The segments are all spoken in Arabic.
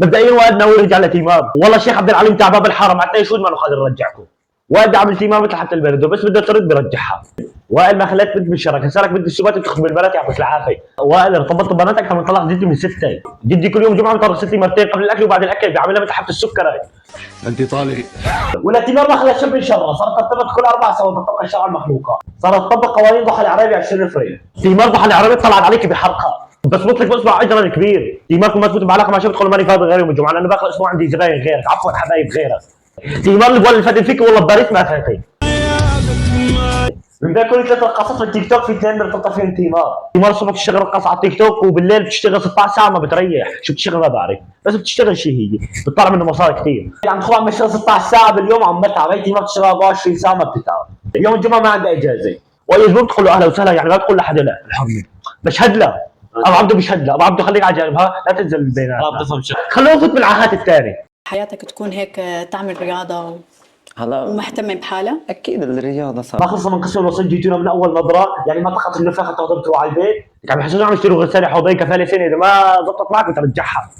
مبدئيا وائل ناوي يرجع لتيمار، والله الشيخ عبد العليم تاع باب الحاره حتى يشهد ما قادر يرجعكم. وائل عامل تيمار مثل حتى البلد بس بده ترد بيرجعها. وائل ما خليت بنت بالشركه، سالك بنت السبات بتاخذ بالبنات يعطيك العافيه. وائل ارتبطت ببنات اكثر من طلق جدي من 6. جدي كل يوم جمعه بيطلق ستي مرتين قبل الاكل وبعد الاكل، بيعملها مثل حفله السكر. انت طالع ولا تيمار ما خلت شب من شرها، صارت ترتبط كل 4 سنوات تطبق شرع المخلوقات، صارت تطبق قوانين ضحى العربي 20 فريم. تيمار ضحى العربي طلعت عليك بحرقها، بتثبت لك باسبوع اجرا كبير. تيمار كل ما تثبت بعلاقه مع شاب تقول ماني فاضي غير يوم الجمعه لانه باخر اسبوع عندي زباين غيرك، عفوا حبايب غيرك. تيمار اللي بولد فاتن فيك والله بباريس ما فاتن. من ذاك كل 3 رقصات في التيك توك في 2 مرتبطه فيهم تيمار. تيمار الصبح بتشتغل رقص على التيك توك وبالليل بتشتغل 16 ساعه ما بتريح، شو بتشتغل ما بعرف، بس بتشتغل شيء هي بتطلع منه مصاري كثير. عم تدخل عم تشتغل 16 ساعه باليوم عم بتعب، هي تيمار بتشتغل 24 ساعه ما بتتعب. يوم الجمعه ما عندها اجازه، واي اسبوع بتقول له اهلا وسهلا، يعني ما تقول لحدا لا الحرمه بشهد له. ابو عبده بيشهد له، ابو عبده خليك على جانب، ها لا تنزل البينات، بفهم شيء. خلوه يفوت بالعاهات الثانيه. حياتك تكون هيك تعمل رياضة هلا ومهتمة بحالها؟ اكيد الرياضه صار ما خلصنا من قسم الوصول جيتونا من اول نظره، يعني ما طاقت النفاخ تقدر تروح على البيت، عم يحسسوا عم يشتروا غساله حوضين كفاله سنه، اذا ما ضبطت معك بترجعها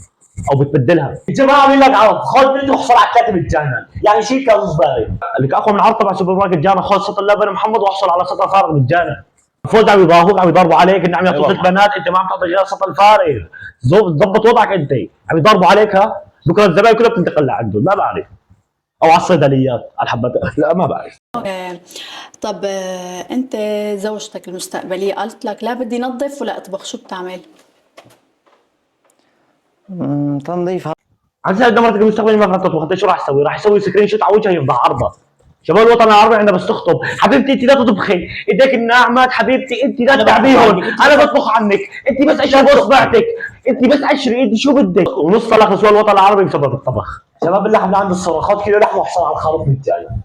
او بتبدلها. الجماعه عاملين لك عرض، خذ منه واحصل على 3 مجانا، يعني شيء كرز بارد. اللي اقوى من عرض تبع سوبر ماركت جانا، خذ سطل لبن محمد واحصل على سطل فارغ مجانا. فوز عم يضاهوك، عم يضربوا عليك انه عم يعطوك بنات، انت ما عم تعطي غير سطل فارغ. ضبط وضعك انت، عم يضربوا عليك، ها بكره الزباين كلها بتنتقل لعندهم، ما بعرف، او على الصيدليات على الحبات، لا ما بعرف. طب انت زوجتك المستقبلية قالت لك لا بدي نظف ولا اطبخ، شو بتعمل؟ تنظيف. عن سالت مرتك المستقبليه ما فهمت تطبخ، انت شو راح تسوي؟ راح يسوي سكرين شوت على وجهها يفضح عرضها. شباب الوطن العربي عندنا بس تخطب، حبيبتي انت لا تطبخي، ايديك الناعمات حبيبتي انت لا تتعبيهم، انا بطبخ عنك، انت بس عشري باصبعتك، انت بس عشري، انت شو بدك؟ ونص طلاق نسوان الوطن العربي بسبب الطبخ. شباب اللحم اللي عند الصراخات كيلو لحمه وحصل على الخروف مجانا.